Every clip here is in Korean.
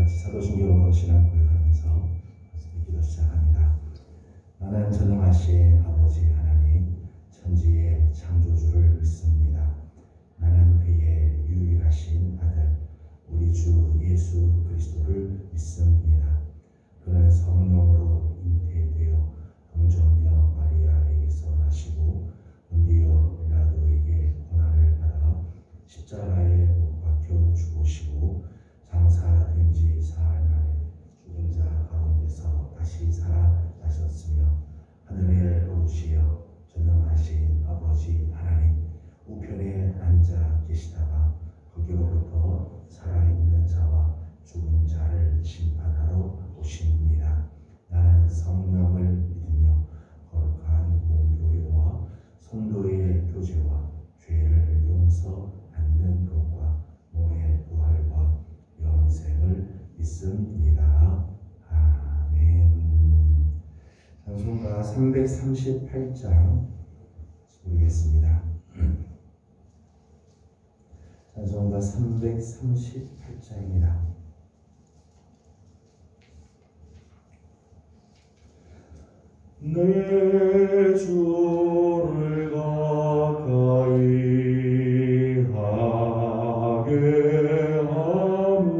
같이 사도신경으로 신앙 고백하면서 기도 시작합니다. 나는 전능하신 아버지 하나님, 천지의 창조주를 믿습니다. 나는 그의 유일하신 아들, 우리 주 예수 그리스도를 믿습니다. 그는 성령으로 잉태되어 동정녀 마리아에게서 나시고 본디오 빌라도에게 고난을 받아 십자가에 못 박혀 죽으시고 장사된 지 사흘 만에 죽은 자 가운데서 다시 살아나셨으며 하늘에 오르시어 전능하신 아버지 하나님 우편에 앉아 계시다가 거기로부터 살아있는 자와 죽은 자를 심판하러 오십니다. 나는 성령을 믿으며 거룩한 공교회와 성도의 교제와 죄를 용서받는 것과 몸의 부활과 영생을 믿습니다. 아멘. 찬송가 338장 부르겠습니다. 찬송가 338장입니다. 내 주를 가까이 하게 함은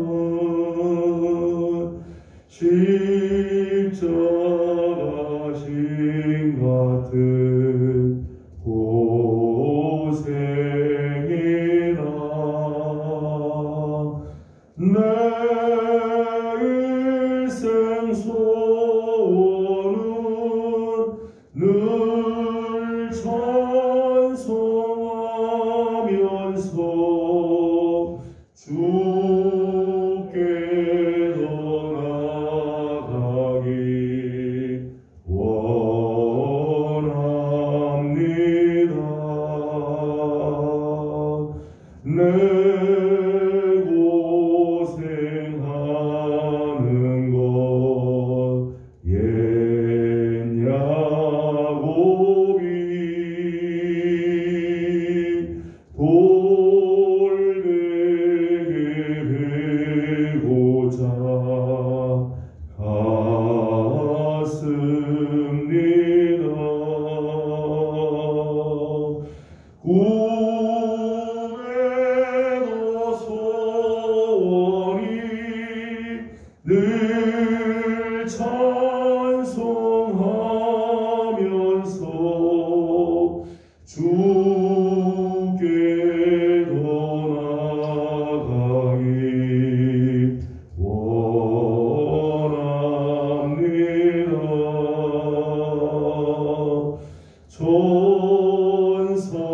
십자가 심 같은 고생이라 내 일생 소원은 늘 찬송하면서 주께로 나가기 원합니다. 내 고생하는 것 옛 야곱이 돌되게 베고자 갔습니다. 꿈에도 소원이 늘 찬송하면서 주께로 나가기 원합니다.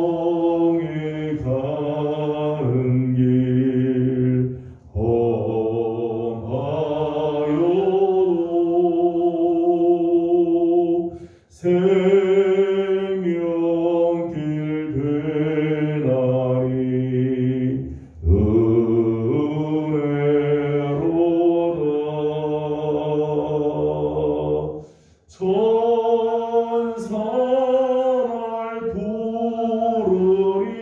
천성에 가는 길 험하여도 생명길 되나니 은혜로다. 천사를 부르니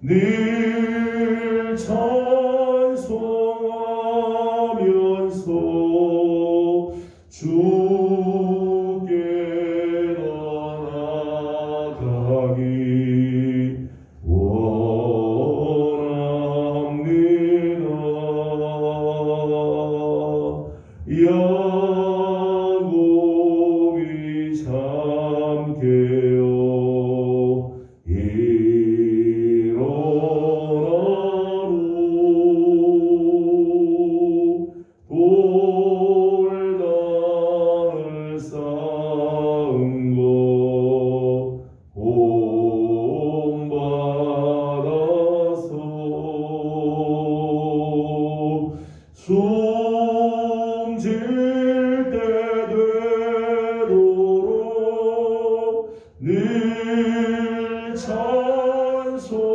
늘 찬송하면서 주께로 나가기 원합니다. 야곱이 참 깨어 일어나로 돌단을 쌓은 것 본받아서 숨질 때 되도록 늘 찬송하면서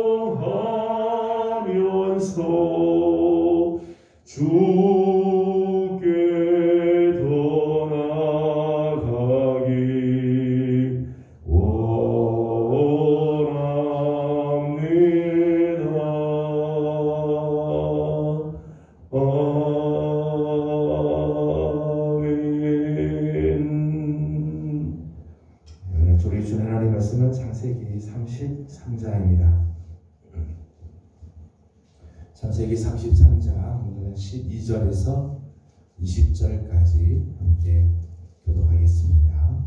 주께 더 나가기 원합니다. 창세기 33장 오늘은 12절에서 20절까지 함께 교독하겠습니다.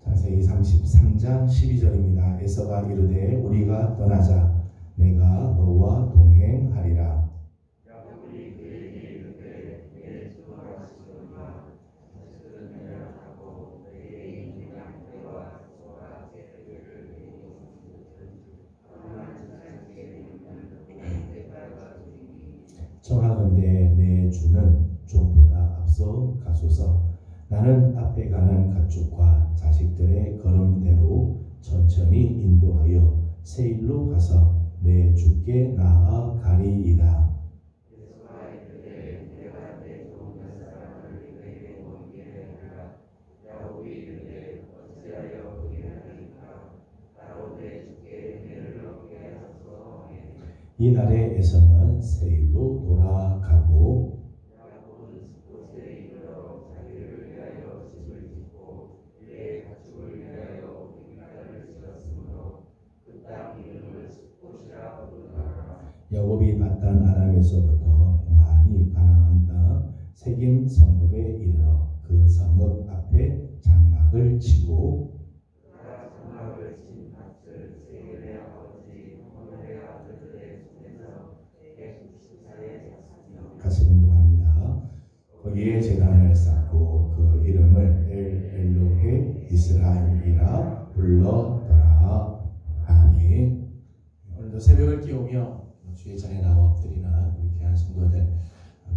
창세기 33장 12절입니다. 에서가 이르되 우리가 떠나자. 내가 너와 동행하리라. 청하건대 내 주는 종보다 앞서 가소서. 나는 앞에 가는 가축과 자식들의 걸음대로 천천히 인도하여 세일로 가서 내 주께 나아가리이다. 이 날에 에서는 세일로 돌아가고 야곱이 밧단 아람에서부터 평안히 가나안 땅 세겜 성읍에 이르러 그 성읍 앞에 장막을 치고 같이 공부합니다. 거기에 제단을 쌓고 그 이름을 엘로헤 이스라엘이라 불렀더라. 아멘. 오늘도 새벽을 깨우며 주의 자리에 나와 엎드리는 우리 귀한 성도들,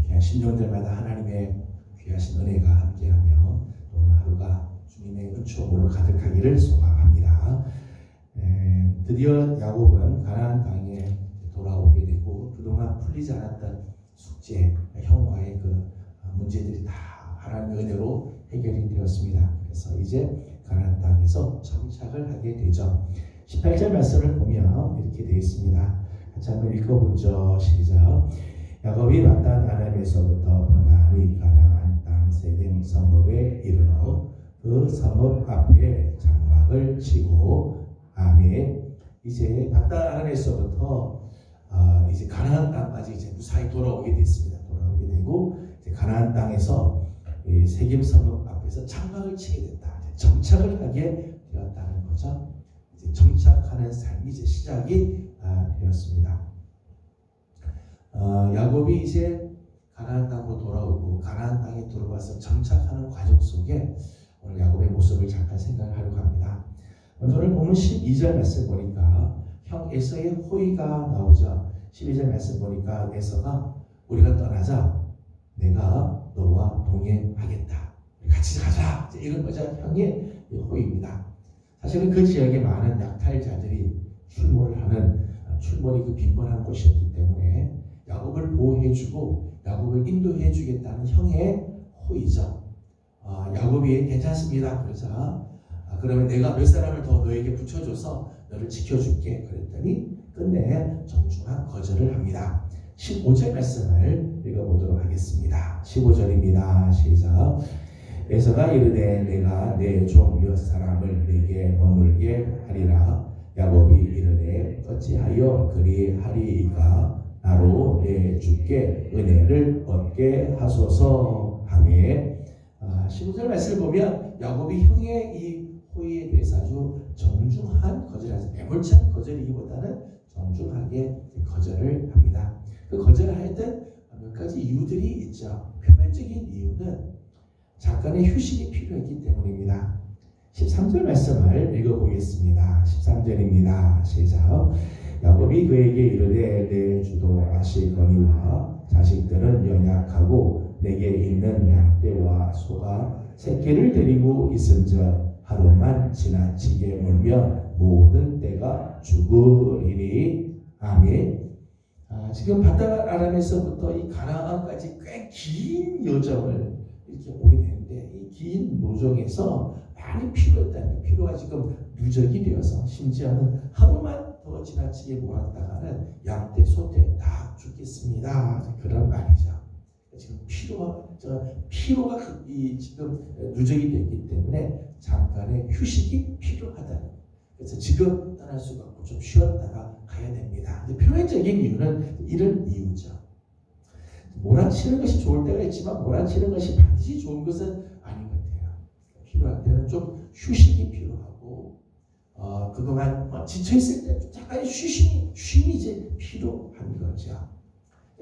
귀한 심령들마다 하나님의 귀하신 은혜가 함께하며 오늘 하루가 주님의 은총으로 가득하기를 소망합니다. 드디어 야곱은 가나안 땅에 돌아오게 되고 그동안 풀리지 않았던 숙제, 형과의 그 문제들이 다 하나님의 은혜로 해결이 되었습니다. 그래서 이제 가나안 땅에서 정착을 하게 되죠. 18절 말씀을 보면 이렇게 되어 있습니다. 같이 한번 읽어보죠. 시작. 야곱이 밧단 아람에서부터 평안히 가나안 땅 세겜 성읍에 이르러 그 성읍 앞에 장막을 치고 아멘. 이제 밧단 아람에서부터 이제 가나안 땅까지 이제 무사히 돌아오게 됐습니다. 돌아오게 되고 이제 가나안 땅에서 세겜 성읍 앞에서 장막을 치게 됐다. 정착을 하게 되었다는 거죠. 이제 정착하는 삶이 이제 시작이 되었습니다. 야곱이 이제 가나안 땅으로 돌아오고 가나안 땅에 들어와서 정착하는 과정 속에 오늘 야곱의 모습을 잠깐 생각하려고 합니다. 먼저 오늘 보면 12절 말씀 보니까 형 에서의 호의가 나오죠. 12절 말씀 보니까 에서가 우리가 떠나자. 내가 너와 동행하겠다. 같이 가자. 이런 거죠. 형의 호의입니다. 사실은 그 지역에 많은 약탈자들이 출몰이 그 빈번한 곳이었기 때문에 야곱을 보호해주고 야곱을 인도해주겠다는 형의 호의죠. 야곱이 괜찮습니다. 그러자 그러면 내가 몇 사람을 더 너에게 붙여줘서 너를 지켜줄게. 그랬더니 끝내 정중한 거절을 합니다. 15절 말씀을 읽어보도록 하겠습니다. 15절입니다. 시작. 에서가 이르되 내가 내 종 몇 사람을 내게 머물게 하리라. 야곱이 이르되 어찌하여 그리하리이까. 나로 내 주께 은혜를 얻게 하소서. 아멘. 15절 말씀을 보면 야곱이 형의 이 호의에 대해서 아주 정중한 거절을 매몰찬 거절이기보다는 정중하게 거절을 합니다. 그 거절을 할 때 몇 가지 이유들이 있죠. 표면적인 이유는 잠깐의 휴식이 필요했기 때문입니다. 13절 말씀을 읽어보겠습니다. 13절입니다. 시작. 야곱이 그에게 이르되 내 주도 아시거니와 자식들은 연약하고 내게 있는 양떼와 소가 새끼를 데리고 있은즉 하루만 지나치게 물면 모든 떼가 죽으리니. 아멘. 지금 밧단 아람에서부터 이 가나안까지 꽤 긴 여정을 이렇게 오게 되는데 이 긴 노정에서 많이 피로했다는 피로가 지금 누적이 되어서 심지어는 하루만 더 지나치게 몰았다가는 양떼, 소떼 다 죽겠습니다. 그런 말이죠. 지금 피로가 지금 누적이 됐기 때문에 잠깐의 휴식이 필요하다는 그래서 지금 떠날 수가 없고 좀 쉬었다가 가야 됩니다. 근데 표면적인 이유는 이런 이유죠. 몰아치는 것이 좋을 때가 있지만 몰아치는 것이 반드시 좋은 것은 아닌 것 같아요. 필요할 때는 좀 휴식이 필요하고 그동안 지쳐있을 때 잠깐 쉼이 이제 필요한 거죠.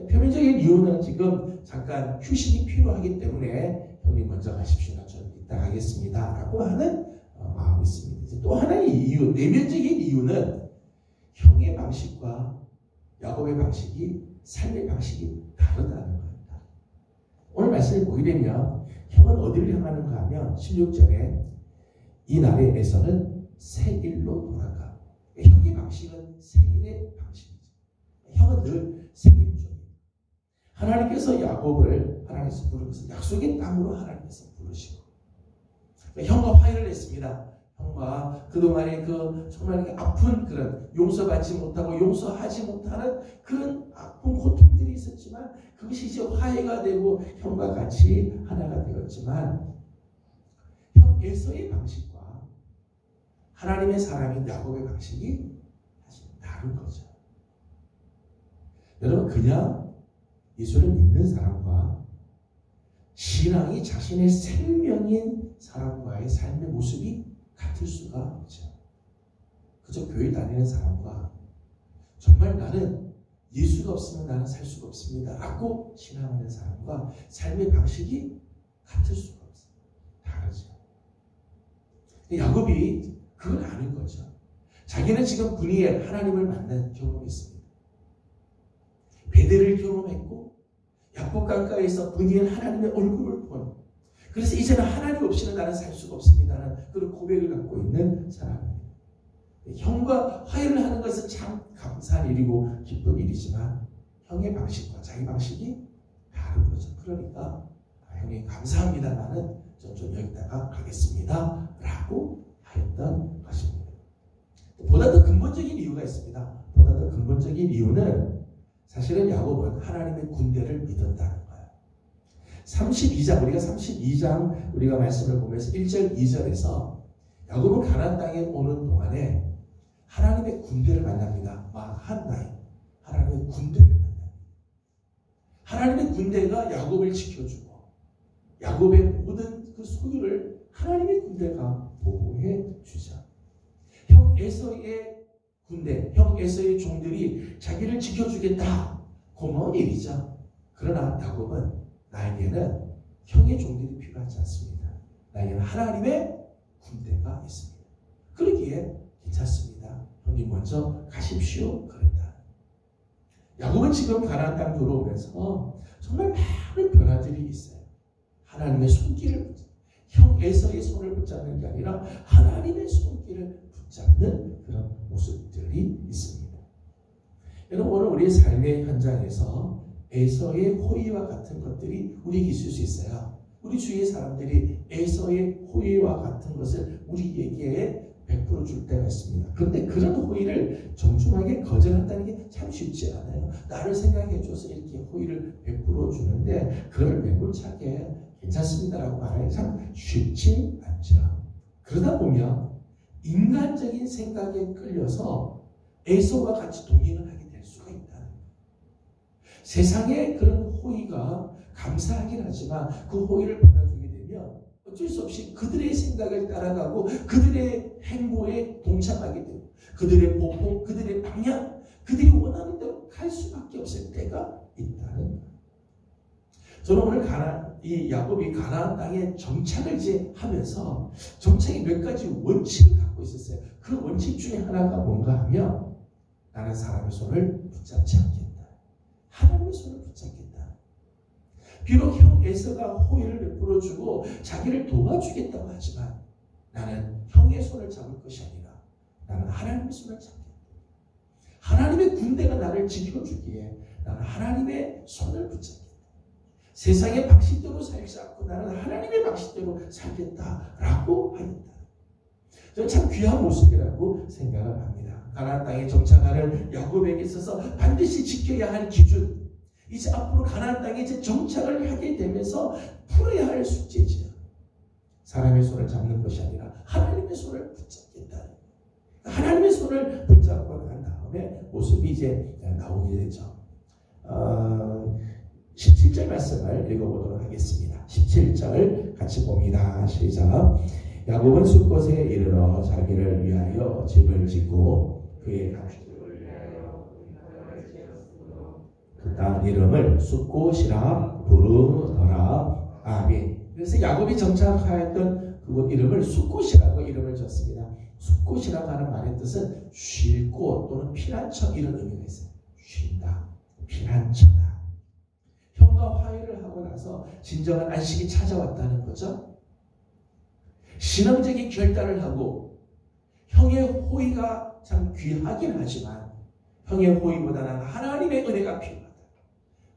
표면적인 이유는 지금 잠깐 휴식이 필요하기 때문에 형님 먼저 가십시오. 좀 이따 가겠습니다. 라고 하는 마음이 있습니다. 이제 또 하나의 이유, 내면적인 이유는 형의 방식과 야곱의 방식이 삶의 방식이 다르다는 겁니다. 오늘 말씀을 보게 되면 형은 어디를 향하는가 하면 16절에 이 날에 에서는 새 일로 돌아가. 형의 방식은 새 일의 방식이죠. 형은 늘 새 일 중이에요. 하나님께서 야곱을 하나님께서 부르면서 약속의 땅으로 하나님께서 부르시고 형과 화해를 했습니다. 형과 그동안의 정말 아픈 그런 용서받지 못하고 용서하지 못하는 그런 아픈 고통들이 있었지만 그것이 이제 화해가 되고 형과 같이 하나가 되었지만 형 에서의 방식과 하나님의 사람인 야곱의 방식이 사실 다른 거죠. 여러분 그냥 예수를 믿는 사람과 신앙이 자신의 생명인 사람과의 삶의 모습이 같을 수가 없죠. 그저 교회 다니는 사람과 정말 나는 예수가 없으면 나는 살 수가 없습니다 라고 신앙하는 사람과 삶의 방식이 같을 수가 없어요. 다르죠. 야곱이 그걸 아는 거죠. 자기는 지금 분이엘 하나님을 만난 경험이 있습니다. 베델을 경험했고 야곱 강가에서 분이엘 하나님의 얼굴을 본, 그래서 이제는 하나님 없이는 나는 살 수가 없습니다라는 그런 고백을 갖고 있는 사람입니다. 형과 화해를 하는 것은 참 감사한 일이고 기쁜 일이지만 형의 방식과 자기 방식이 다른 거죠. 그러니까 형님 감사합니다. 나는 좀 여기다가 가겠습니다 라고 하였던 것입니다. 보다 더 근본적인 이유가 있습니다. 보다 더 근본적인 이유는 사실은 야곱은 하나님의 군대를 믿었다는 거예요. 32장 우리가 32장 우리가 말씀을 보면서 1절 2절에서 야곱은 가나안 땅에 오는 동안에 하나님의 군대를 만납니다. 마한나임 하나님의 군대를 만납니다. 하나님의 군대가 야곱을 지켜주고 야곱의 모든 그 소유를 하나님의 군대가 보호해 주죠. 형 에서의 군대, 형 에서의 종들이 자기를 지켜주겠다. 고마운 일이죠. 그러나 야곱은 나에게는 형의 종들이 필요하지 않습니다. 나에게는 하나님의 군대가 있습니다. 그러기에 괜찮습니다. 형님 먼저 가십시오. 그랬다. 야곱은 지금 가나안 땅 들어오면서 정말 많은 변화들이 있어요. 하나님의 손길을 붙잡는, 형 에서의 손을 붙잡는 게 아니라 하나님의 손길을 붙잡는 그런 모습들이 있습니다. 여러분 오늘 우리의 삶의 현장에서 에서의 호의와 같은 것들이 우리에게 있을 수 있어요. 우리 주위의 사람들이 에서의 호의와 같은 것을 우리에게 베풀어 줄 때가 있습니다. 그런데 그런 호의를 정중하게 거절한다는 게 참 쉽지 않아요. 나를 생각해 줘서 이렇게 호의를 베풀어 주는데 그걸 매몰차게 괜찮습니다라고 말하기 참 쉽지 않죠. 그러다 보면 인간적인 생각에 끌려서 에서와 같이 동행을 하게 될 수가 있다는 거예요. 세상의 그런 호의가 감사하긴 하지만 그 호의를 받아주게 되면 어쩔 수 없이 그들의 생각을 따라가고 그들의 행보에 동참하게 되고 그들의 보복, 그들의 방향, 그들이 원하는 대로 갈 수밖에 없을 때가 있다는 거예요. 저는 오늘 이 야곱이 가나안 땅에 정착을 이제 하면서 정착의 몇 가지 원칙을 갖고 있었어요. 그 원칙 중에 하나가 뭔가 하면 나는 사람의 손을 붙잡지 않겠다. 하나님의 손을 붙잡겠다. 비록 형 에서가 호의를 베풀어주고 자기를 도와주겠다고 하지만 나는 형의 손을 잡을 것이 아니라 나는 하나님의 손을 잡겠다. 하나님의 군대가 나를 지켜주기에 나는 하나님의 손을 붙잡겠다. 세상의 방식대로 살지 않고 나는 하나님의 방식대로 살겠다라고 하였다. 저는 참 귀한 모습이라고 생각을 합니다. 가나안 땅에 정착하는 야곱에게 있어서 반드시 지켜야 할 기준, 이제 앞으로 가나안 땅에 이제 정착을 하게 되면서 풀어야 할 숙제지요. 사람의 손을 잡는 것이 아니라 하나님의 손을 붙잡겠다. 하나님의 손을 붙잡고 난 다음에 모습이 이제 나오게 되죠. 17절 말씀을 읽어보도록 하겠습니다. 17절 같이 봅니다. 시작. 야곱은 숫곳에 이르러 자기를 위하여 집을 짓고 그의 가축을 위하여 그 땅 이름을 숫곳이라 부르더라. 아멘. 그래서 야곱이 정착하였던 그곳 이름을 숫곳이라고 이름을 줬습니다. 숫곳이라고 하는 말의 뜻은 쉴 곳 또는 피난처 이런 의미가 있어요. 쉰다, 피난처다. 형과 화해를 하고 나서 진정한 안식이 찾아왔다는 거죠. 신앙적인 결단을 하고 형의 호의가 참 귀하긴 하지만 형의 호의보다는 하나님의 은혜가 필요하다.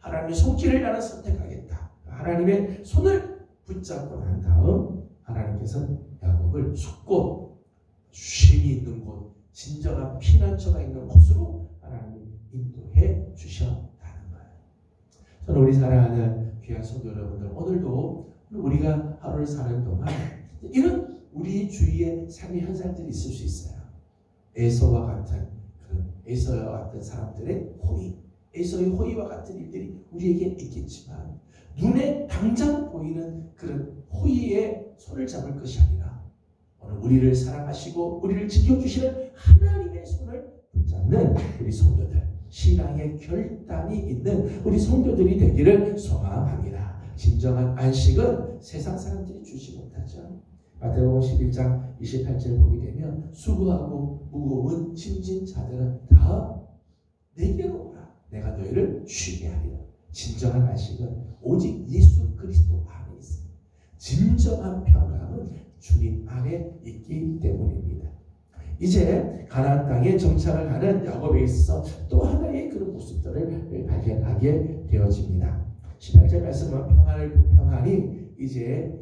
하나님의 손길을 나는 선택하겠다. 하나님의 손을 붙잡고 난 다음 하나님께서는 야곱을 숫곳, 쉼이 있는 곳, 진정한 피난처가 있는 곳으로 하나님이 인도해 주셨다는 거예요. 저는 우리 사랑하는 귀한 성도 여러분들, 오늘도 우리가 하루를 사는 동안 이런 우리 주위에 삶의 현상들이 있을 수 있어요. 에서와 같은 그런 에서와 같은 사람들의 호의, 에서의 호의와 같은 일들이 우리에게 있겠지만 눈에 당장 보이는 그런 호의의 손을 잡을 것이 아니라 오늘 우리를 사랑하시고 우리를 지켜주시는 하나님의 손을 붙잡는 우리 성도들, 신앙의 결단이 있는 우리 성도들이 되기를 소망합니다. 진정한 안식은 세상 사람들이 주지 못하죠. 마태복음 11장 28절 보게 되면 수고하고 무거운 짐진 자들은 다 내게로 오라. 내가 너희를 쉬게 하리라. 진정한 안식은 오직 예수 그리스도 안에 있습니다. 진정한 평강은 주님 안에 있기 때문입니다. 이제 가나안 땅에 정착을 하는 야곱에 있어 또 하나의 그런 모습들을 발견하게 되어집니다. 18절 말씀은 평안히 이제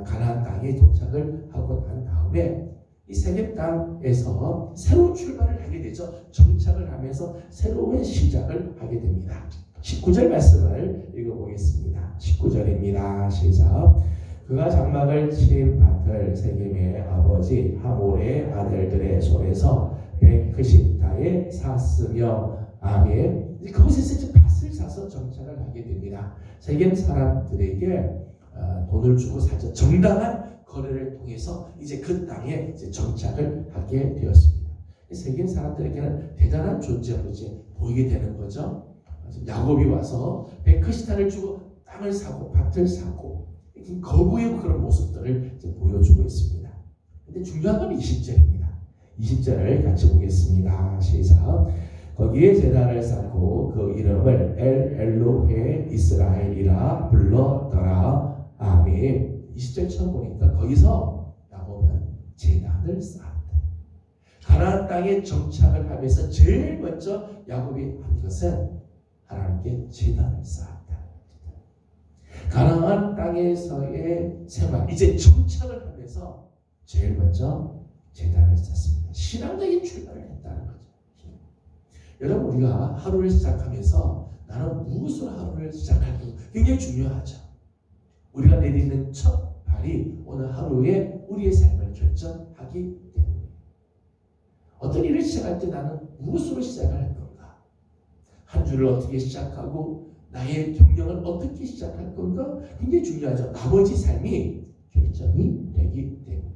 가나안 땅에 도착을 하고 난 다음에 이 세겜 땅에서 새로운 출발을 하게 되죠. 정착을 하면서 새로운 시작을 하게 됩니다. 19절 말씀을 읽어보겠습니다. 19절입니다. 시작. 그가 장막을 친 밭을 세겜의 아버지 하몰의 아들들의 손에서 베크시타에 샀으며 아멘. 그곳에서 이제 밭을 사서 정착을 하게 됩니다. 세겜 사람들에게 돈을 주고 사죠. 정당한 거래를 통해서 이제 그 땅에 이제 정착을 하게 되었습니다. 세겜 사람들에게는 대단한 존재로 이제 보이게 되는 거죠. 야곱이 와서 베크시타를 주고 땅을 사고 밭을 사고 거부의 그런 모습들을 이제 보여주고 있습니다. 근데 중요한 건 20절입니다. 20절을 같이 보겠습니다. 시작. 거기에 제단을 쌓고 그 이름을 엘로헤 이스라엘이라 불렀더라. 아멘. 20절 처음 보니까 거기서 야곱은 제단을 쌓았다. 가나안 땅에 정착을 하면서 제일 먼저 야곱이 한 것은 하나님께 제단을 쌓았다. 가나안 땅에서의 생활, 이제 정착을 하면서 제일 먼저 제단을 쌓습니다. 신앙적인 출발을 했다는 거죠. 여러분, 우리가 하루를 시작하면서 나는 무엇으로 하루를 시작할까 굉장히 중요하죠. 우리가 내딛는 첫 발이 오늘 하루에 우리의 삶을 결정하기 때문에 어떤 일을 시작할 때 나는 무엇으로 시작을 할 건가? 한 주를 어떻게 시작하고 나의 경영을 어떻게 시작할 건가? 굉장히 중요하죠. 나머지 삶이 결정이 되기 때문에.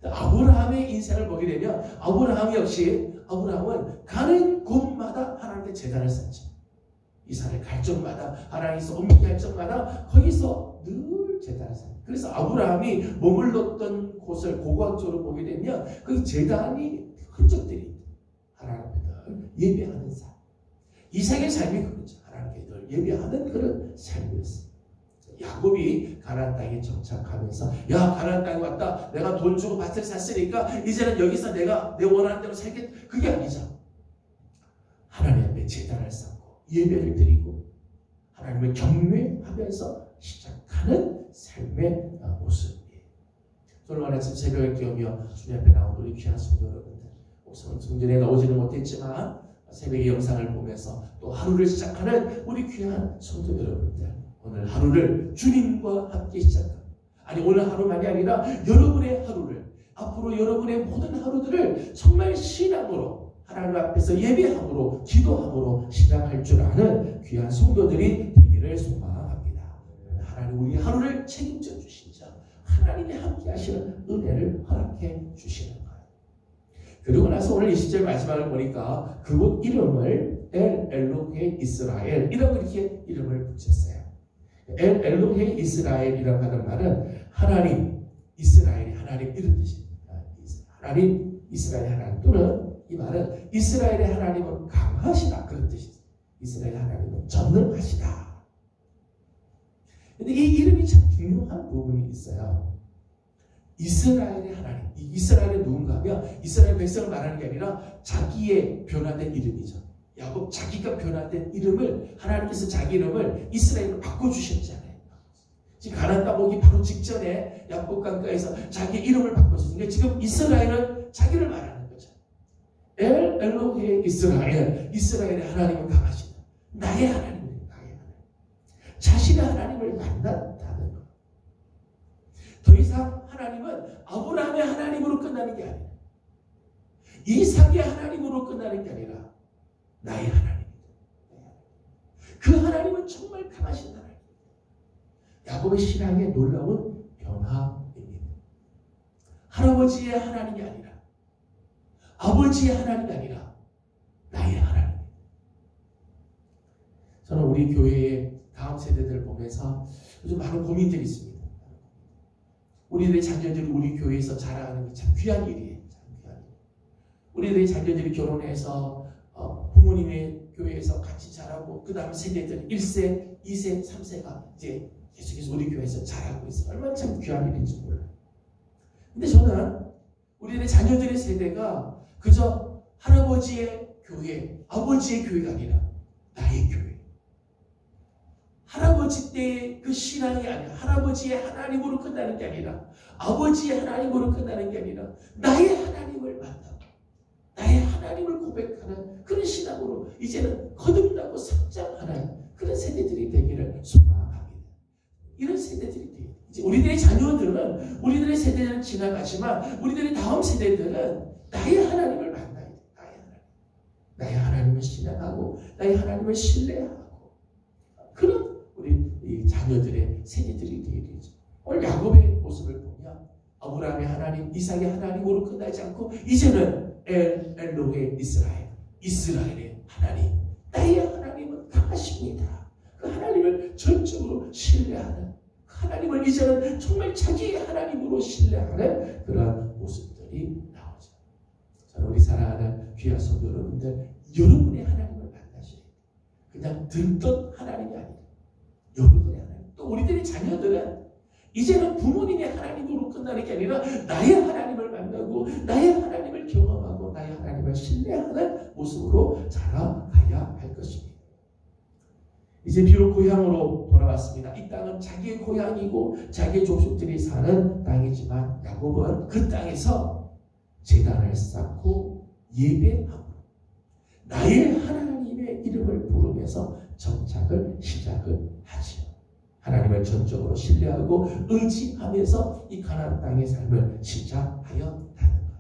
아브라함의 인생을 보게 되면 아브라함은 가는 곳마다 하나님께 제단을 쌓죠. 이사를 갈 적마다 하나님께서 옮기게 할 적마다 거기서 늘 제단을 쌓아요. 그래서 아브라함이 머물렀던 곳을 고고학적으로 보게 되면 그 제단이 흔적들이 하나님을 예배하는 삶. 이삭의 삶이 그렇죠. 하나님께 늘 예배하는 그런 삶이었어요. 야곱이 가나안 땅에 정착하면서 야, 가나안 땅에 왔다. 내가 돈 주고 밭을 샀으니까 이제는 여기서 내가 내 원하는 대로 살겠다. 그게 아니죠. 하나님 앞에 제단을 쌓고 예배를 드리고 하나님을 경외하면서 시작하는 삶의 모습이에요. 오늘 아침 새벽을 깨우며 주님 앞에 나온 우리 귀한 성도 여러분들, 오늘 성전에 나오지는 못했지만 새벽의 영상을 보면서 또 하루를 시작하는 우리 귀한 성도 여러분들, 오늘 하루를 주님과 함께 시작합니다. 아니, 오늘 하루만이 아니라 여러분의 하루를 앞으로 여러분의 모든 하루들을 정말 신앙으로 하나님 앞에서 예배함으로 기도함으로 시작할 줄 아는 귀한 성도들이 되기를 소망합니다. 하나님 우리 하루를 책임져 주시자 하나님이 함께 하시는 은혜를 허락해 주시는 거예요. 그리고 나서 오늘 20절 마지막을 보니까 그곳 이름을 엘 엘로헤 이스라엘 이라고 이렇게 이름을 붙였어요. 엘 엘로헤 이스라엘이라고 하는 말은 하나님 이스라엘이 하나님 이런 뜻입니다. 하나님 이스라엘 하나님 또는 이 말은 이스라엘의 하나님은 강하시다 그런 뜻이죠. 이스라엘 하나님은 전능하시다. 근데 이 이름이 참 중요한 부분이 있어요. 이스라엘의 하나님, 이 이스라엘은 누군가 하면 이스라엘 백성을 말하는 게 아니라 자기의 변화된 이름이죠. 야곱 자기가 변화된 이름을 하나님께서 자기 이름을 이스라엘로 바꿔주셨잖아요. 지금 가나안 땅 오기 바로 직전에 야곱 강가에서 자기 이름을 바꿔주셨는데 지금 이스라엘은 자기를 말하는 거죠. 엘 엘로헤 이스라엘, 이스라엘의 하나님은 강하시다. 나의 하나님은 나의 하나님. 자신의 하나님을 만났다는 것. 더 이상 하나님은 아브라함의 하나님으로 끝나는 게 아니라 이삭의 하나님으로 끝나는 게 아니라 나의 하나님입니다. 그 하나님은 정말 강하신 하나님. 야곱의 신앙의 놀라운 변화입니다. 할아버지의 하나님이 아니라 아버지의 하나님이 아니라 나의 하나님입니다. 저는 우리 교회의 다음 세대들을 보면서 요즘 많은 고민들이 있습니다. 우리들의 자녀들이 우리 교회에서 자라가는 게 참 귀한 일이에요. 참 귀한 일. 우리들의 자녀들이 결혼해서 부모님의 교회에서 같이 자라고 그 다음 세대들 1세, 2세, 3세가 이제 계속해서 우리 교회에서 자라고 있어요. 얼마나 참 귀한 일인지 몰라요. 근데 저는 우리들의 자녀들의 세대가 그저 할아버지의 교회, 아버지의 교회가 아니라 나의 교회. 할아버지 때의 그 신앙이 아니라 할아버지의 하나님으로 끝나는 게 아니라 아버지의 하나님으로 끝나는 게 아니라 나의 하나님을 만나고 나의 하나님을 고백하는 그런 신앙으로 이제는 거듭나고 성장하는 그런 세대들이 되기를 소망합니다. 이런 세대들이 돼요. 이제 우리들의 자녀들은 우리들의 세대는 지나가지만 우리들의 다음 세대들은 나의 하나님을 만나야 돼. 나의 하나님. 나의 하나님을 신앙하고 나의 하나님을 신뢰하고 그런 우리 이 자녀들의 세대들이 되게 되죠. 오늘 야곱의 모습을 보면 아브라함의 하나님, 이삭의 하나님으로 끝나지 않고 이제는 엘 엘로헤 이스라엘, 이스라엘의 하나님, 나의 하나님은 강하십니다. 그 하나님을 전적으로 신뢰하는 그 하나님을 이제는 정말 자기의 하나님으로 신뢰하는 그런 모습들이 나오죠. 저는 우리 사랑하는 귀한 성도 여러분들, 여러분의 하나님을 만나셔야 돼요. 그냥 듣던 하나님이 아니라 여러분의 하나님. 또 우리들의 자녀들은 이제는 부모님의 하나님으로 끝나는 게 아니라 나의 하나님을 만나고 나의 하나님을 경험하고 나의 하나님을 신뢰하는 모습으로 자라가야 할 것입니다. 이제 비록 고향으로 돌아왔습니다. 이 땅은 자기의 고향이고 자기의 족속들이 사는 땅이지만 야곱은 그 땅에서 제단을 쌓고 예배하고 나의 하나님의 이름을 부르면서 정착을 시작을 하지요. 하나님을 전적으로 신뢰하고 의지하면서 이 가나안 땅의 삶을 시작하였다는 것.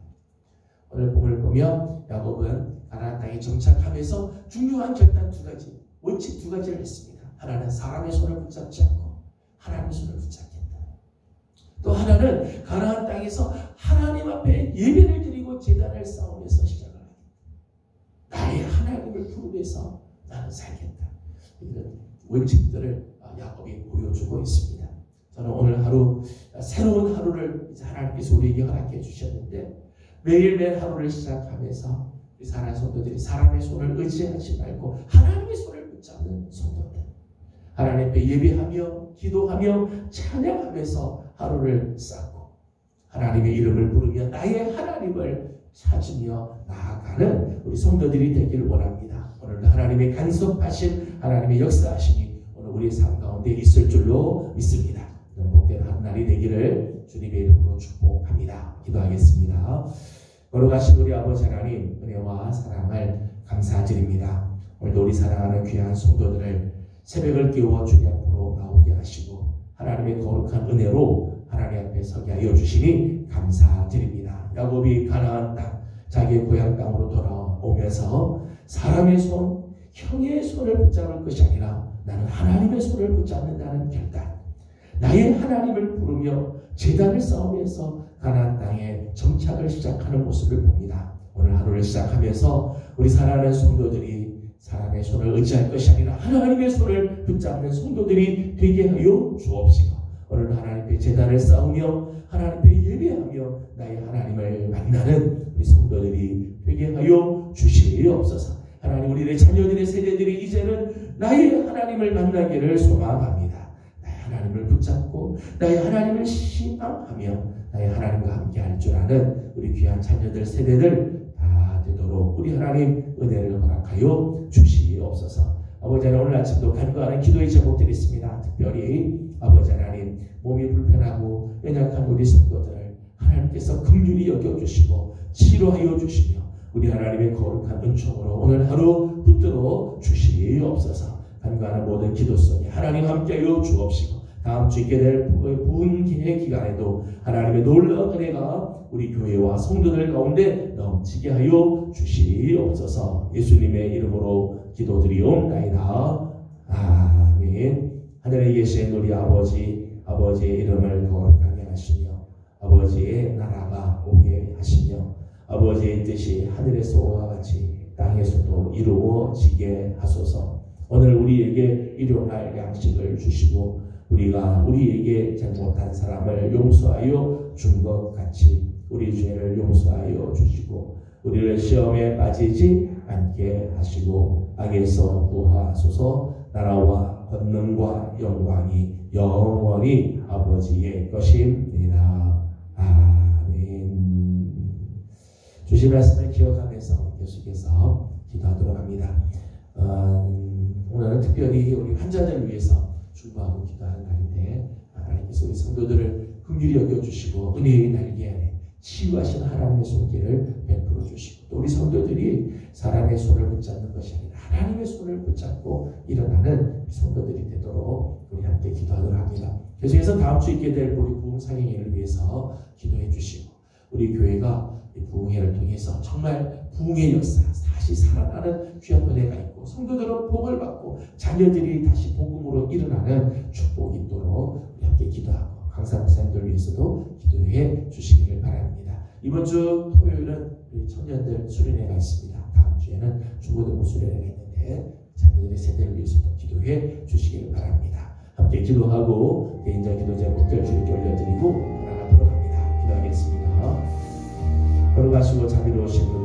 오늘 본문을 보면 야곱은 가나안 땅에 정착하면서 중요한 결단 두 가지, 원칙 두 가지를 했습니다. 하나는 사람의 손을 붙잡지 않고 하나님의 손을 붙잡겠다. 또 하나는 가나안 땅에서 하나님 앞에 예배를 드리고 제단을 쌓으면서 시작을 하겠다. 나의 하나님을 부르면서 나는 살겠다. 이런 원칙들을 야곱이 보여주고 있습니다. 저는 오늘 하루 새로운 하루를 이제 하나님께서 우리에게 허락해 주셨는데 매일매일 하루를 시작하면서 우리 사랑하는 성도들이 사람의 손을 의지하지 말고 하나님의 손을 붙잡는 성도들, 하나님 앞에 예배하며 기도하며 찬양하면서 하루를 쌓고 하나님의 이름을 부르며 나의 하나님을 찾으며 나아가는 우리 성도들이 되기를 원합니다. 오늘도 하나님의 간섭하신 하나님의 역사하심이 오늘 우리의 삶 가운데 있을 줄로 믿습니다. 복된 하루날이 되기를 주님의 이름으로 축복합니다. 기도하겠습니다. 걸어가신 우리 아버지 하나님 은혜와 사랑을 감사드립니다. 오늘도 우리 사랑하는 귀한 성도들을 새벽을 깨워 주님 앞으로 나오게 하시고 하나님의 거룩한 은혜로 하나님 앞에 서게 하여 주시니 감사드립니다. 야곱이 가나안 땅, 자기의 고향 땅으로 돌아오면서 사람의 손, 형의 손을 붙잡을 것이 아니라 나는 하나님의 손을 붙잡는다는 결단, 나의 하나님을 부르며 제단을 쌓으면서 가나안 땅에 정착을 시작하는 모습을 봅니다. 오늘 하루를 시작하면서 우리 사랑하는 성도들이 사람의 손을 의지할 것이 아니라 하나님의 손을 붙잡는 성도들이 되게 하여 주옵시고, 오늘 하나님께 제단을 쌓으며 하나님께 예배하며 나의 하나님을 만나는 우리 성도들이 되게 하여 주시옵소서. 하나님, 우리의 자녀들의 세대들이 이제는 나의 하나님을 만나기를 소망합니다. 나의 하나님을 붙잡고 나의 하나님을 신앙하며 나의 하나님과 함께 할 줄 아는 우리 귀한 자녀들 세대들 다 되도록 우리 하나님 은혜를 허락하여 주시옵소서. 아버지 하나님, 오늘 아침도 간구하는 기도의 제목들이 있습니다. 특별히 아버지 하나님, 몸이 불편하고 연약한 우리 성도들을 하나님께서 긍휼히 여겨주시고 치료하여 주시며 우리 하나님의 거룩한 은총으로 오늘 하루 붙들어 주시옵소서. 간구하는 모든 기도 속에 하나님 함께하여 주옵시고, 다음 주 있게 될 부흥기회 기간에도 하나님의 놀라운 은혜가 우리 교회와 성도들 가운데 넘치게 하여 주시옵소서. 예수님의 이름으로 기도드리옵나이다. 아멘. 하늘에 계신 우리 아버지, 아버지의 이름을 거룩하게 하시며 아버지의 나라가 오게 하시며 아버지의 뜻이 하늘에서와 같이 땅에서도 이루어지게 하소서. 오늘 우리에게 일용할 양식을 주시고 우리가 우리에게 잘못한 사람을 용서하여 준 것 같이 우리 죄를 용서하여 주시고 우리를 시험에 빠지지 않게 하시고 악에서 구하소서. 나라와 권능과 영광이 영원히 아버지의 것입니다. 아멘. 주신 말씀을 기억하면서 계속해서 기도하도록 합니다. 오늘은 특별히 우리 환자들 위해서 중보하고 기도하는 날인데, 하나님께서 우리 성도들을 긍휼히 여겨주시고 은혜의 날개 안에 치유하시는 하나님의 손길을 베풀어 주시고, 또 우리 성도들이 사람의 손을 붙잡는 것이 아니라 하나님의 손을 붙잡고 일어나는 성도들이 되도록 우리 함께 기도하도록 합니다. 계속해서 다음 주 있게 될 우리 부흥상행회를 위해서 기도해 주시고, 우리 교회가 이 부흥회를 통해서 정말 부흥의 역사, 다시 살아나는 귀한 은혜가 있고 성도들은 복을 받고 자녀들이 다시 복음으로 일어나는 축복이 있도록 우리 함께 기도하고, 강사 목사님들 위해서도 기도해 주시기를 바랍니다. 이번 주 토요일은 우리 청년들 수련회가 있습니다. 다음 주에는 중고등부 수련회가 있는데 자녀들의 세대를 위해서도 기도해 주시기를 바랍니다. 함께 기도하고 개인적 기도 제목들 주님께 올려드리고 돌아가도록 합니다. 기도하겠습니다. 걸어가시고 자비로우신 분